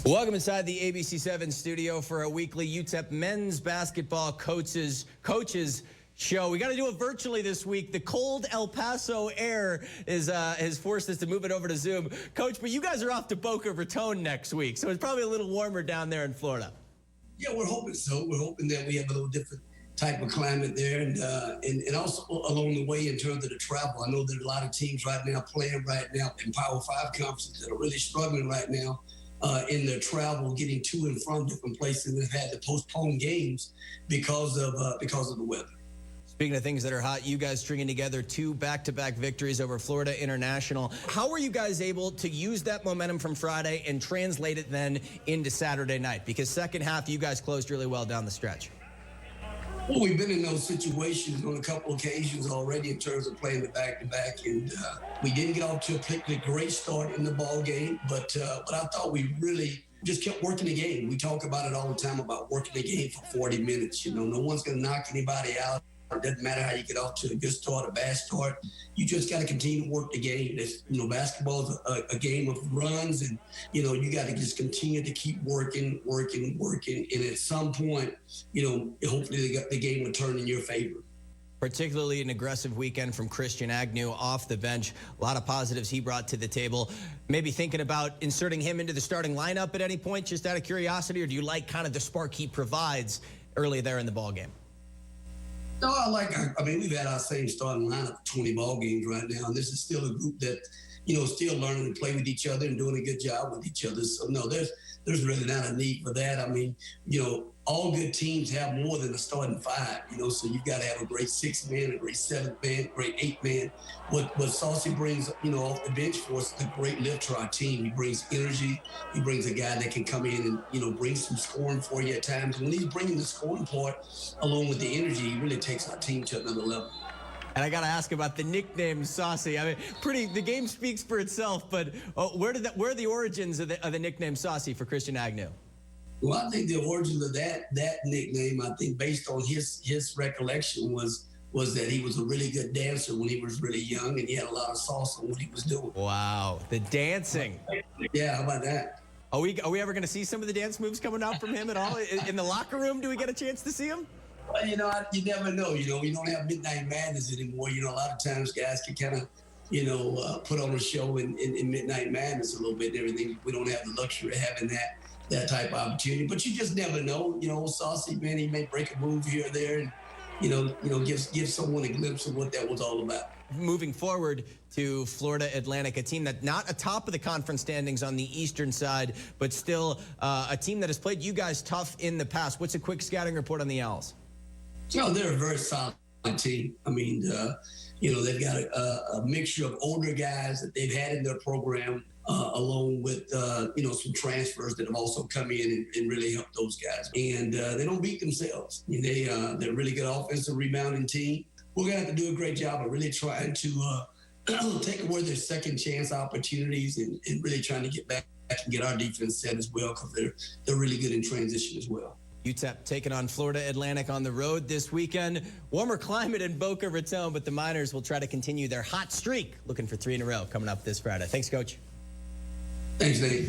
Welcome inside the ABC7 studio for a weekly UTEP men's basketball coaches show. We got to do it virtually this week. The cold El Paso air has forced us to move it over to Zoom. Coach, but you guys are off to Boca Raton next week, so it's probably a little warmer down there in Florida. Yeah, we're hoping so. We're hoping that we have a little different type of climate there, and also along the way in terms of the travel. I know there are a lot of teams right now playing right now in Power 5 conferences that are really struggling right now in their travel, getting to and from different places, and have had to postpone games because of the weather. Speaking of things that are hot, you guys stringing together 2 back-to-back victories over Florida International. How were you guys able to use that momentum from Friday and translate it then into Saturday night? Because second half, you guys closed really well down the stretch. Well, we've been in those situations on a couple occasions already in terms of playing the back-to-back, and we didn't get off to a particularly great start in the ball game, but I thought we really just kept working the game. We talk about it all the time about working the game for 40 minutes. You know, no one's going to knock anybody out. It doesn't matter how you get off to a good start, a bad start. You just got to continue to work the game. Basketball is a game of runs, and, you got to just continue to keep working. And at some point, hopefully the game will turn in your favor. Particularly an aggressive weekend from Christian Agnew off the bench. A lot of positives he brought to the table. Maybe thinking about inserting him into the starting lineup at any point, just out of curiosity, or do you like kind of the spark he provides early there in the ball game? No, we've had our same starting lineup for 20 ball games right now, and this is still a group that, still learning to play with each other and doing a good job with each other. So, no, there's really not a need for that. All good teams have more than a starting 5, so you've got to have a great 6th man, a great 7th man, great 8th man. What Saucy brings, off the bench for us is a great lift to our team. He brings energy. He brings a guy that can come in and, bring some scoring for you at times. And when he's bringing the scoring part along with the energy, he really takes our team to another level. And I got to ask about the nickname Saucy. The game speaks for itself, but where are the origins of the nickname Saucy for Christian Agnew? Well, I think the origin of that nickname, I think based on his recollection was that he was a really good dancer when he was really young, and he had a lot of sauce on what he was doing. Wow, the dancing. Yeah, how about that? Are we ever going to see some of the dance moves coming out from him at all? In the locker room, do we get a chance to see him? Well, you never know. We don't have Midnight Madness anymore. A lot of times guys can kind of, put on a show in Midnight Madness a little bit and everything. We don't have the luxury of having that type of opportunity, but you just never know. Saucy, man, he may break a move here or there, and give someone a glimpse of what that was all about. Moving forward to Florida Atlantic, a team that not atop of the conference standings on the eastern side, but still a team that has played you guys tough in the past. What's a quick scouting report on the Owls? They're a very solid team. They've got a mixture of older guys that they've had in their program, along with, some transfers that have also come in and really helped those guys. And they don't beat themselves. They're a really good offensive rebounding team. We're going to have to do a great job of really trying to take away their second chance opportunities and really trying to get back and get our defense set as well, because they're really good in transition as well. UTEP taking on Florida Atlantic on the road this weekend. Warmer climate in Boca Raton, but the Miners will try to continue their hot streak, looking for 3 in a row coming up this Friday. Thanks, Coach. Thanks, Nate.